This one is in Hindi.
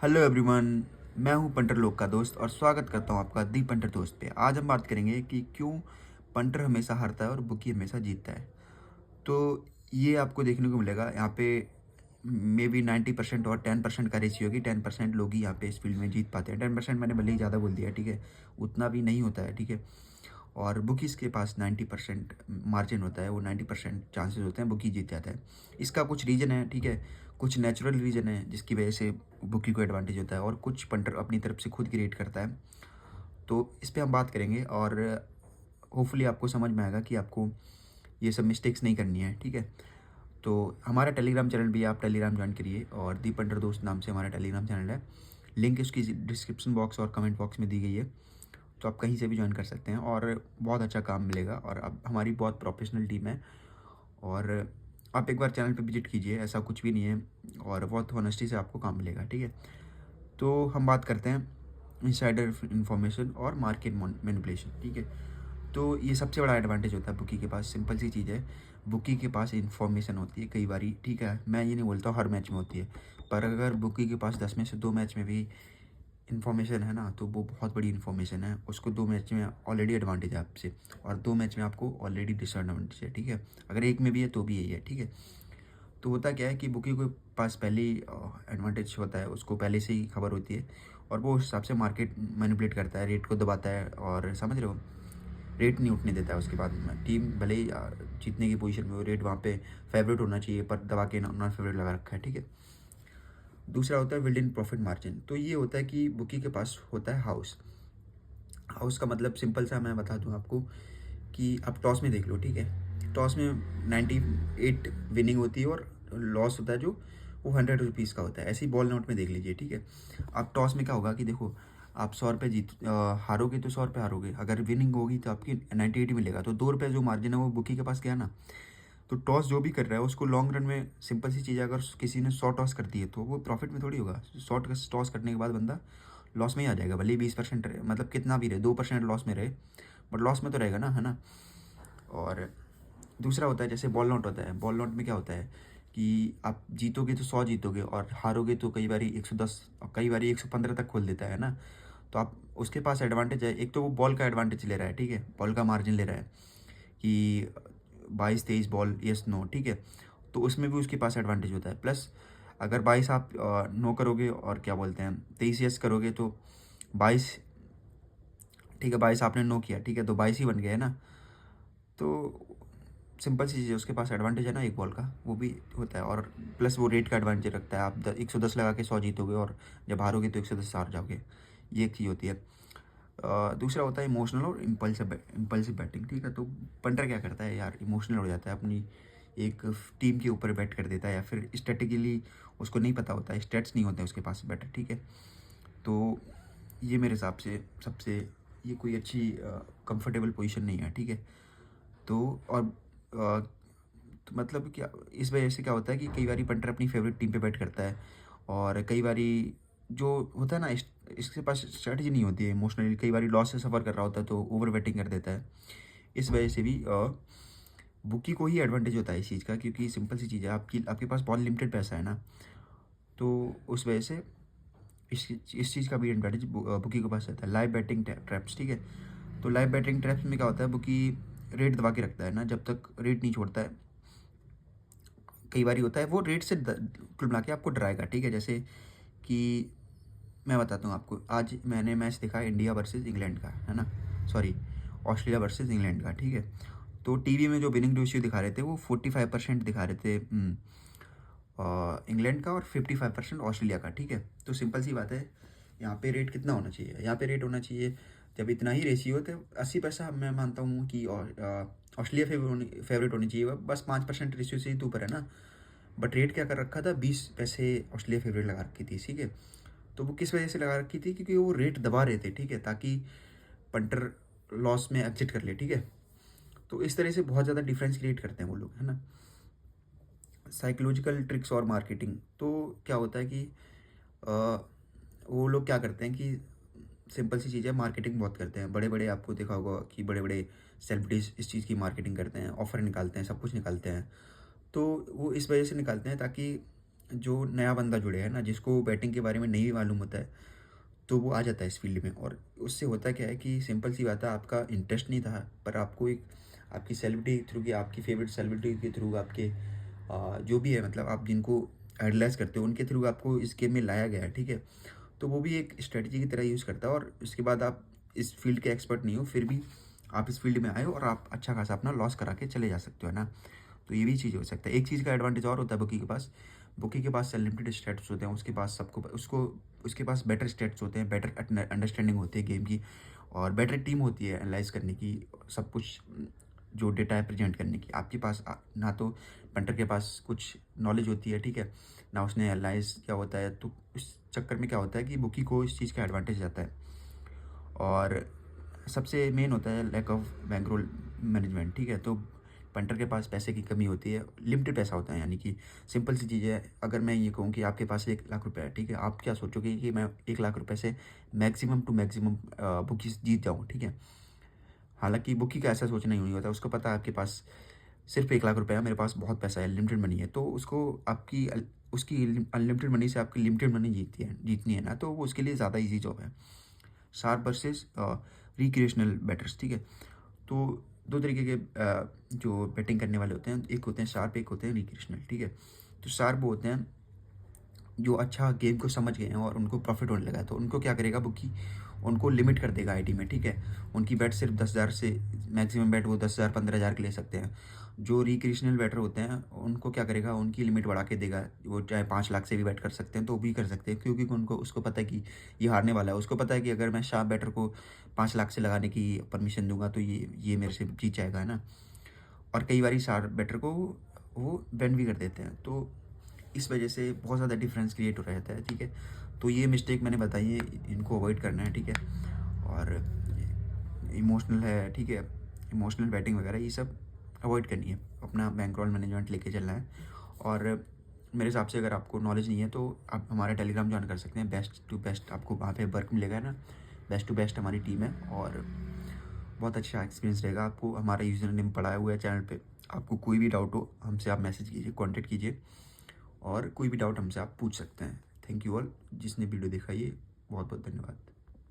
Hello everyone. मैं हूं पंटर लोक का दोस्त और स्वागत करता हूं आपका दी पंटर दोस्त पे। आज हम बात करेंगे कि क्यों पंटर हमेशा हारता है और बुकी हमेशा जीतता है। तो ये आपको देखने को मिलेगा यहाँ पे। मे बी 90% और 10% का रेशियो होगी। 10% लोग ही यहाँ पे इस फील्ड में जीत पाते हैं। 10% मैंने भले ही ज़्यादा बोल दिया, ठीक है, उतना भी नहीं होता है, ठीक है। और बुकीज़ के पास 90% मार्जिन होता है, वो 90% चांसेस होते हैं बुकी जीत जाता है। इसका कुछ रीज़न है, ठीक है, कुछ नेचुरल रीज़न है जिसकी वजह से बुकी को एडवांटेज होता है और कुछ पंटर अपनी तरफ से खुद क्रिएट करता है। तो इस पे हम बात करेंगे और होपफुली आपको समझ में आएगा कि आपको ये सब मिस्टेक्स नहीं करनी है, ठीक है। तो हमारा टेलीग्राम चैनल भी है, आप टेलीग्राम ज्वाइन करिए और दी पंटर दोस्त नाम से हमारा टेलीग्राम चैनल है। लिंक उसकी डिस्क्रिप्शन बॉक्स और कमेंट बॉक्स में दी गई है, तो आप कहीं से भी ज्वाइन कर सकते हैं और बहुत अच्छा काम मिलेगा। और अब हमारी बहुत प्रोफेशनल टीम है और आप एक बार चैनल पे विजिट कीजिए, ऐसा कुछ भी नहीं है और बहुत ऑनेस्टी से आपको काम मिलेगा, ठीक है। तो हम बात करते हैं इनसाइडर इन्फॉर्मेशन और मार्केट मैनिपुलेशन, ठीक है। तो ये सबसे बड़ा एडवांटेज होता है बुकी के पास। सिंपल सी चीज़ है, बुकी के पास इन्फॉर्मेशन होती है कई बारी, ठीक है। मैं ये नहीं बोलता हूँ हर मैच में होती है, पर अगर बुकी के पास 10 में से 2 मैच में भी इन्फॉर्मेशन है ना, तो वो बहुत बड़ी इन्फॉर्मेशन है। उसको 2 मैच में ऑलरेडी एडवांटेज है आपसे और 2 मैच में आपको ऑलरेडी डिसएडवांटेज है, ठीक है। अगर एक में भी है तो भी यही है, ठीक है। तो होता क्या है कि बुकी के पास पहले ही एडवांटेज होता है, उसको पहले से ही खबर होती है और वो उस हिसाब से मार्केट मैनिपुलेट करता है, रेट को दबाता है और समझ रहे हो, रेट नहीं उठने देता है। उसके बाद में टीम भले ही जीतने की पोजीशन में हो, रेट वहाँ पे फेवरेट होना चाहिए पर दबा के नॉन फेवरेट लगा रखा है, ठीक है। दूसरा होता है बिल्ड इन प्रॉफिट मार्जिन। तो ये होता है कि बुकी के पास होता है हाउस। हाउस का मतलब सिंपल सा मैं बता दूं आपको कि आप टॉस में देख लो, ठीक है। टॉस में 98 विनिंग होती है और लॉस होता है जो वो 100 रुपीज़ का होता है। ऐसे ही बॉल नोट में देख लीजिए, ठीक है। आप टॉस में क्या होगा कि देखो, आप 100 रुपये हारोगे तो 100 रुपये हारोगे, अगर विनिंग होगी तो आपकी 98 मिलेगा, तो 2 रुपये जो मार्जिन है वो बुकी के पास गया ना। तो टॉस जो भी कर रहा है उसको लॉन्ग रन में सिंपल सी चीज़ है, अगर किसी ने 100 टॉस कर दिए तो वो प्रॉफिट में थोड़ी होगा। 100 टॉस करने के बाद बंदा लॉस में ही आ जाएगा, भले ही 20% मतलब कितना भी रहे, 2% लॉस में रहे, बट लॉस में तो रहेगा ना, है ना। और दूसरा होता है जैसे बॉल नॉट होता है। बॉल नॉट में क्या होता है कि आप जीतोगे तो 100 जीतोगे और हारोगे तो कई बार 110 और कई बार 115 तक खोल देता है ना। तो आप उसके पास एडवांटेज है, एक तो वो बॉल का एडवांटेज ले रहा है, ठीक है, बॉल का मार्जिन ले रहा है कि 22-23 बॉल यस नो, ठीक है। तो उसमें भी उसके पास एडवांटेज होता है। प्लस अगर 22 आप नो करोगे और क्या बोलते हैं 23 यस करोगे तो 22, ठीक है, 22 आपने नो किया, ठीक है, तो 22 ही बन गया है ना। तो सिंपल सी चीज़ है, उसके पास एडवांटेज है ना एक बॉल का, वो भी होता है। और प्लस वो रेट का एडवांटेज रखता है, आप 110 लगा के 100 जीतोगे और जब हारोगे तो 110 हार जाओगे, ये एक चीज़ होती है। दूसरा होता है इमोशनल और इम्पल्सिव बैटिंग, ठीक है। तो पंटर क्या करता है यार, इमोशनल हो जाता है, अपनी एक टीम के ऊपर बैट कर देता है या फिर स्ट्रेटेजिकली उसको नहीं पता होता है, स्टेट्स नहीं होते हैं उसके पास बैटर, ठीक है। तो ये मेरे हिसाब से सबसे, ये कोई अच्छी कंफर्टेबल पोजीशन नहीं है, ठीक है। तो और तो मतलब क्या, इस वजह से क्या होता है कि कई बारी पंटर अपनी फेवरेट टीम पे बैट करता है और कई बारी जो होता है ना इसके पास स्ट्रैटेजी नहीं होती है इमोशनली, कई बारी लॉस से सफ़र कर रहा होता है तो ओवर बैटिंग कर देता है। इस वजह से भी बुकी को ही एडवांटेज होता है इस चीज़ का, क्योंकि सिंपल सी चीज़ है, आपके पास बहुत लिमिटेड पैसा है ना। तो उस वजह से इस चीज़ का भी एडवांटेज बुकी के पास रहता है। लाइव बैटिंग ट्रैप्स, ठीक है। तो लाइव बैटिंग ट्रैप्स में क्या होता है, बुकी रेट दबा के रखता है ना, जब तक रेट नहीं छोड़ता है। कई बार होता है वो रेट से कुल मिला के आपको डराएगा, ठीक है। जैसे कि मैं बताता हूँ आपको, आज मैंने मैच देखा इंडिया वर्सेस इंग्लैंड का, है ना, सॉरी, ऑस्ट्रेलिया वर्सेस इंग्लैंड का, ठीक है। तो टीवी में जो विनिंग रेशियो दिखा रहे थे वो 45% दिखा रहे थे इंग्लैंड का और 55% ऑस्ट्रेलिया का, ठीक है। तो सिंपल सी बात है, यहाँ पे रेट कितना होना चाहिए, यहाँ पे रेट होना चाहिए जब इतना ही रेशियो तो 80 पैसा मैं मानता हूँ कि ऑस्ट्रेलिया फेवरेट होनी चाहिए, बस 5% रेशियो से ही तो ऊपर है ना। बट रेट क्या कर रखा था, 20 पैसे ऑस्ट्रेलिया फेवरेट लगा रखी थी, ठीक है। तो वो किस वजह से लगा रखी थी, क्योंकि वो रेट दबा रहे थे, ठीक है, ताकि पंटर लॉस में एग्जिट कर ले, ठीक है। तो इस तरह से बहुत ज़्यादा डिफरेंस क्रिएट करते हैं वो लोग, है ना। साइकोलॉजिकल ट्रिक्स और मार्केटिंग, तो क्या होता है कि अ, वो लोग क्या करते हैं कि सिंपल सी चीज़ है, मार्केटिंग बहुत करते हैं। बड़े बड़े आपको देखा होगा कि बड़े बड़े सेलिब्रिटीज इस चीज़ की मार्केटिंग करते हैं, ऑफर निकालते हैं, सब कुछ निकालते हैं। तो वो इस वजह से निकालते हैं ताकि जो नया बंदा जुड़े है ना, जिसको बैटिंग के बारे में नहीं मालूम होता है, तो वो आ जाता है इस फ़ील्ड में। और उससे होता क्या है कि सिंपल सी बात है, आपका इंटरेस्ट नहीं था, पर आपको एक आपकी सेलिब्रिटी के थ्रू, की आपकी फ़ेवरेट सेलिब्रिटी के थ्रू, आपके जो भी है, मतलब आप जिनको आइडलाइज़ करते हो, उनके थ्रू आपको इस गेम में लाया गया है, ठीक है? तो वो भी एक स्ट्रैटेजी की तरह यूज़ करता है, और उसके बाद आप इस फ़ील्ड के एक्सपर्ट नहीं हो, फिर भी आप इस फ़ील्ड में आए हो और आप अच्छा खासा अपना लॉस करा के चले जा सकते हो, है ना? तो ये भी चीज़ हो सकता है। एक चीज़ का एडवांटेज और होता है बुकी के पास। बुकी के पास अनलिमिटेड स्टैट्स होते हैं, उसके पास सबको उसको उसके पास बेटर स्टैट्स होते हैं, बेटर अंडरस्टैंडिंग होती है गेम की, और बेटर टीम होती है एनालाइज़ करने की, सब कुछ जो डेटा है प्रेज़ेंट करने की। आपके पास ना तो पंटर के पास कुछ नॉलेज होती है, ठीक है? ना उसने एनालाइज़ किया होता है, तो इस चक्कर में क्या होता है कि बुकी को इस चीज़ का एडवांटेज आता है। और सबसे मेन होता है लैक ऑफ बैंकरोल मैनेजमेंट, ठीक है? तो पंटर के पास पैसे की कमी होती है, लिमिटेड पैसा होता है, यानी कि सिंपल सी चीज़ है। अगर मैं ये कहूँ कि आपके पास 1 लाख रुपए है, ठीक है? आप क्या सोचोगे कि मैं 1 लाख रुपए से मैक्सिमम टू मैक्सिमम बुकीज़ जीत जाऊँ, ठीक है? हालाँकि बुकी का ऐसा सोचना ही नहीं होता, उसको पता है आपके पास सिर्फ़ 1 लाख रुपए है, मेरे पास बहुत पैसा है, लिमिटेड मनी है, तो उसको आपकी उसकी अनलिमिटेड मनी से आपकी लिमिटेड मनी जीतनी है ना, तो वो उसके लिए ज़्यादा ईज़ी जॉब है। शार्प वर्सेस रिक्रिएशनल बैटर्स, ठीक है? तो 2 तरीके के जो बैटिंग करने वाले होते हैं, एक होते हैं शार्प, एक होते हैं रिक्रिएशनल, ठीक है? तो शार्प वो होते हैं जो अच्छा गेम को समझ गए हैं और उनको प्रॉफ़िट होने लगा है, तो उनको क्या करेगा बुकी, उनको लिमिट कर देगा आईडी में, ठीक है? उनकी बेट सिर्फ़ 10,000 से, मैक्सिमम बेट वो 10,000 15,000 की ले सकते हैं। जो रिक्रिएशनल बैटर होते हैं, उनको क्या करेगा, उनकी लिमिट बढ़ा के देगा। वो चाहे 5 लाख से भी बेट कर सकते हैं, तो वो भी कर सकते हैं, क्योंकि उनको उसको पता है कि ये हारने वाला है। उसको पता है कि अगर मैं शार्प बैटर को 5 लाख से लगाने की परमिशन दूँगा, तो ये मेरे से जीत जाएगा, है ना? और कई बारी शार्प बैटर को वो बैन भी कर देते हैं। तो इस वजह से बहुत ज़्यादा डिफरेंस क्रिएट हो रहता है, ठीक है? तो ये मिस्टेक मैंने बताई है, इनको अवॉइड करना है, ठीक है? और इमोशनल है, ठीक है? इमोशनल बैटिंग वगैरह ये सब अवॉइड करनी है, अपना बैंकरोल मैनेजमेंट लेके चलना है। और मेरे हिसाब से अगर आपको नॉलेज नहीं है, तो आप हमारा टेलीग्राम जॉइन कर सकते हैं, बेस्ट टू बेस्ट, आपको वहाँ पे वर्क मिलेगा ना, बेस्ट टू बेस्ट हमारी टीम है, और बहुत अच्छा एक्सपीरियंस रहेगा आपको। हमारा यूज़र नेम पड़ा हुआ है चैनल पे। आपको कोई भी डाउट हो, हमसे आप मैसेज कीजिए, कॉन्टैक्ट कीजिए, और कोई भी डाउट हमसे आप पूछ सकते हैं। थैंक यू ऑल, जिसने वीडियो देखा, ये बहुत बहुत धन्यवाद।